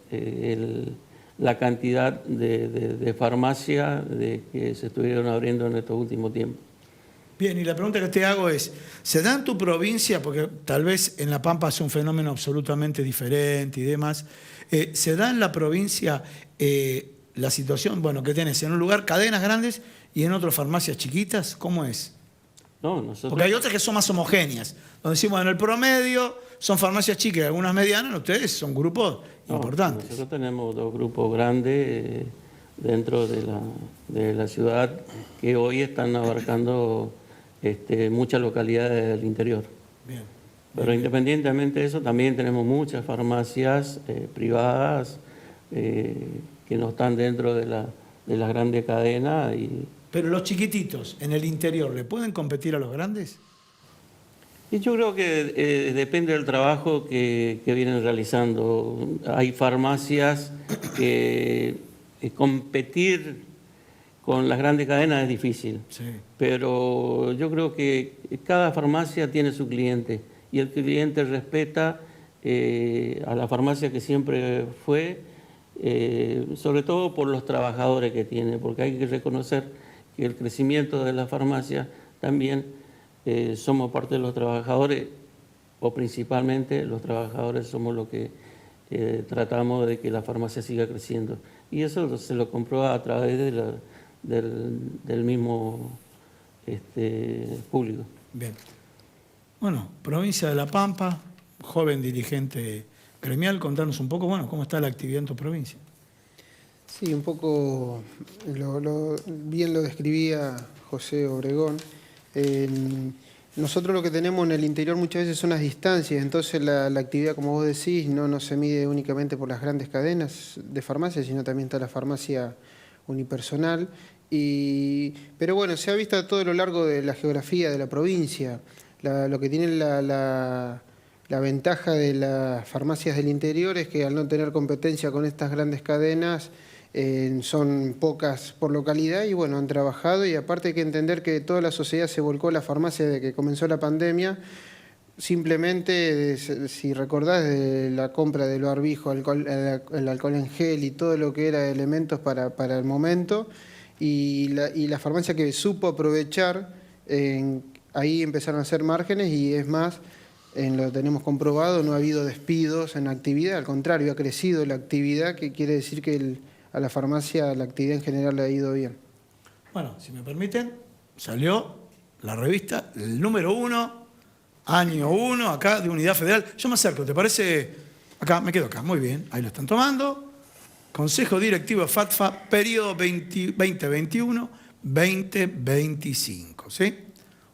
la cantidad de farmacias que se estuvieron abriendo en estos últimos tiempos. Bien, y la pregunta que te hago es, ¿se da en tu provincia, porque tal vez en La Pampa es un fenómeno absolutamente diferente y demás, ¿se da en la provincia la situación, bueno, que tenés en un lugar cadenas grandes y en otras farmacias chiquitas? ¿Cómo es? No, nosotros... Porque hay otras que son más homogéneas, donde decimos en el promedio son farmacias chicas y algunas medianas, ustedes son grupos importantes. Nosotros tenemos dos grupos grandes dentro de la ciudad que hoy están abarcando muchas localidades del interior. Bien. Pero independientemente de eso, también tenemos muchas farmacias privadas que no están dentro de las grandes cadenas. Pero los chiquititos en el interior, ¿le pueden competir a los grandes? Y yo creo que depende del trabajo que vienen realizando. Hay farmacias que competir con las grandes cadenas es difícil, Sí. pero yo creo que cada farmacia tiene su cliente y el cliente respeta a la farmacia que siempre fue, sobre todo por los trabajadores que tiene, porque hay que reconocer que el crecimiento de la farmacia también somos parte de los trabajadores, o principalmente los trabajadores somos los que tratamos de que la farmacia siga creciendo. Y eso se lo comprueba a través del mismo público. Bien. Bueno, provincia de La Pampa, joven dirigente gremial, contanos un poco, bueno, cómo está la actividad en tu provincia. Sí, un poco bien lo describía José Obregón. Nosotros lo que tenemos en el interior muchas veces son las distancias, entonces la actividad, como vos decís, no se mide únicamente por las grandes cadenas de farmacia, sino también está la farmacia unipersonal. Pero bueno, se ha visto a todo lo largo de la geografía de la provincia. Lo que tiene la ventaja de las farmacias del interior es que al no tener competencia con estas grandes cadenas, son pocas por localidad y bueno, han trabajado y aparte hay que entender que toda la sociedad se volcó a la farmacia desde que comenzó la pandemia. Simplemente, si recordás, de la compra del barbijo, el alcohol en gel y todo lo que era elementos para el momento y la farmacia que supo aprovechar, ahí empezaron a hacer márgenes y es más, lo tenemos comprobado, no ha habido despidos en la actividad, al contrario, ha crecido la actividad, que quiere decir que a la farmacia la actividad en general le ha ido bien. Bueno, si me permiten, salió la revista, el número 1, año 1, acá de Unidad Federal. Yo me acerco, ¿te parece? Acá, me quedo acá, muy bien, ahí lo están tomando. Consejo Directivo FATFA, periodo 2021-2025, ¿sí?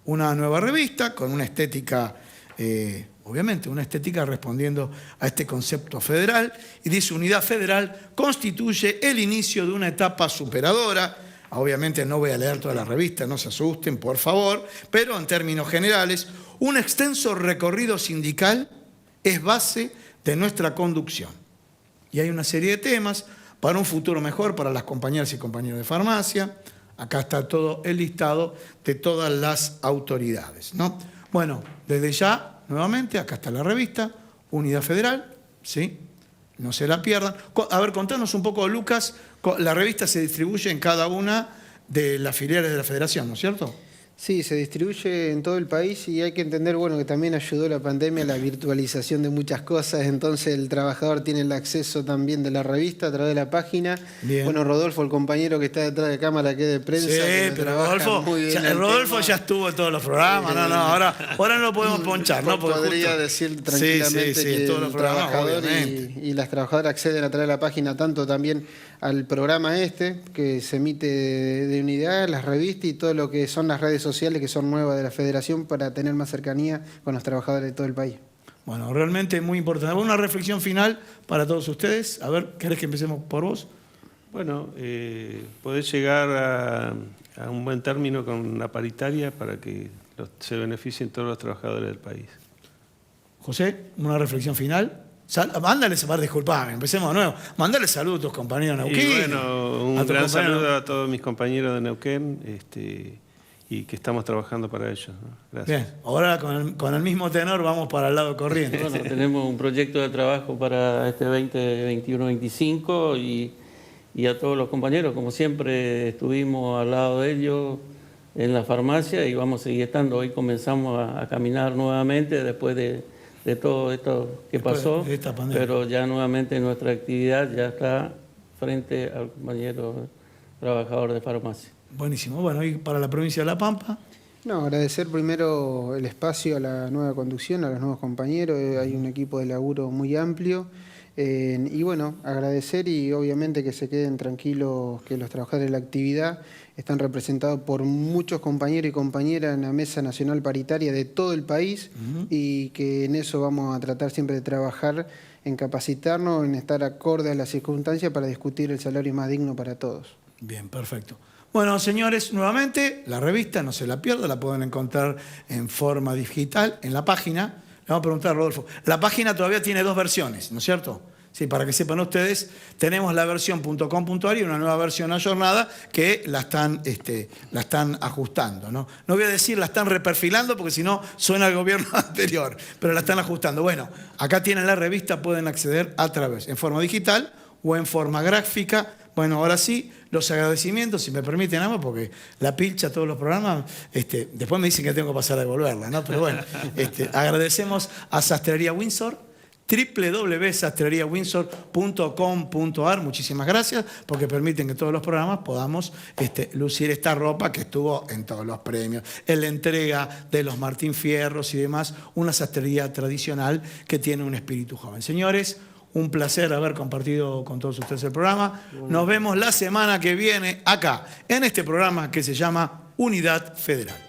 Una nueva revista con una estética, obviamente, una estética respondiendo a este concepto federal, y dice: Unidad Federal constituye el inicio de una etapa superadora. Obviamente no voy a leer toda la revista, no se asusten, por favor, pero en términos generales, un extenso recorrido sindical es base de nuestra conducción. Y hay una serie de temas para un futuro mejor para las compañeras y compañeros de farmacia. Acá está todo el listado de todas las autoridades, ¿no? Bueno, desde ya, nuevamente, acá está la revista, Unidad Federal, ¿sí? No se la pierdan. A ver, contanos un poco, Lucas, la revista se distribuye en cada una de las filiales de la Federación, ¿no es cierto? Sí, se distribuye en todo el país y hay que entender, bueno, que también ayudó la pandemia a la virtualización de muchas cosas, entonces el trabajador tiene el acceso también de la revista a través de la página. Bien. Bueno, Rodolfo, el compañero que está detrás de cámara, que es de prensa. Sí, que pero trabaja Rodolfo, muy bien el Rodolfo tema. ya estuvo en todos los programas. Ahora no lo podemos ponchar, ¿no? Porque Podría justo- decir tranquilamente Sí, que todos los el programas, trabajador obviamente. y las trabajadoras acceden a través de la página tanto también al programa que se emite de Unidad, las revistas y todo lo que son las redes sociales que son nuevas de la Federación para tener más cercanía con los trabajadores de todo el país. Bueno, realmente muy importante. Una reflexión final para todos ustedes. A ver, ¿querés que empecemos por vos? Bueno, poder llegar a un buen término con la paritaria para que se beneficien todos los trabajadores del país. José, una reflexión final. Mándale, disculpame, empecemos de nuevo. Mándale saludos a tus compañeros de Neuquén. Y bueno, un gran saludo a todos mis compañeros de Neuquén y que estamos trabajando para ellos, ¿no? Gracias. Bien, ahora con el mismo tenor vamos para el lado corriente. Bueno, tenemos un proyecto de trabajo para este 2021-25 y a todos los compañeros, como siempre, estuvimos al lado de ellos en la farmacia y vamos a seguir estando. Hoy comenzamos a caminar nuevamente después de todo esto que pasó, de esta pandemia. pero ya nuevamente nuestra actividad ya está frente al compañero trabajador de farmacia. Buenísimo. Bueno, y para la provincia de La Pampa. No, agradecer primero el espacio a la nueva conducción, a los nuevos compañeros. Hay un equipo de laburo muy amplio. Y bueno, agradecer y obviamente que se queden tranquilos que los trabajadores de la actividad están representados por muchos compañeros y compañeras en la Mesa Nacional Paritaria de todo el país y que en eso vamos a tratar siempre de trabajar, en capacitarnos, en estar acorde a las circunstancias para discutir el salario más digno para todos. Bien, perfecto. Bueno, señores, nuevamente, la revista, no se la pierda, la pueden encontrar en forma digital en la página. Le vamos a preguntar a Rodolfo. La página todavía tiene 2 versiones, ¿no es cierto? Sí, para que sepan ustedes, tenemos la versión .com.ar y una nueva versión ayornada que la están ajustando, ¿no? No voy a decir la están reperfilando porque si no suena al gobierno anterior, pero la están ajustando. Bueno, acá tienen la revista, pueden acceder a través, en forma digital o en forma gráfica. Bueno, ahora sí, los agradecimientos, si me permiten, ambos, porque la pilcha todos los programas, después me dicen que tengo que pasar a devolverla, ¿no? Pero bueno, agradecemos a Sastrería Windsor, www.sastreriawindsor.com.ar. Muchísimas gracias porque permiten que todos los programas podamos lucir esta ropa que estuvo en todos los premios, en la entrega de los Martín Fierros y demás, una sastrería tradicional que tiene un espíritu joven. Señores, un placer haber compartido con todos ustedes el programa. Nos vemos la semana que viene acá, en este programa que se llama Unidad Federal.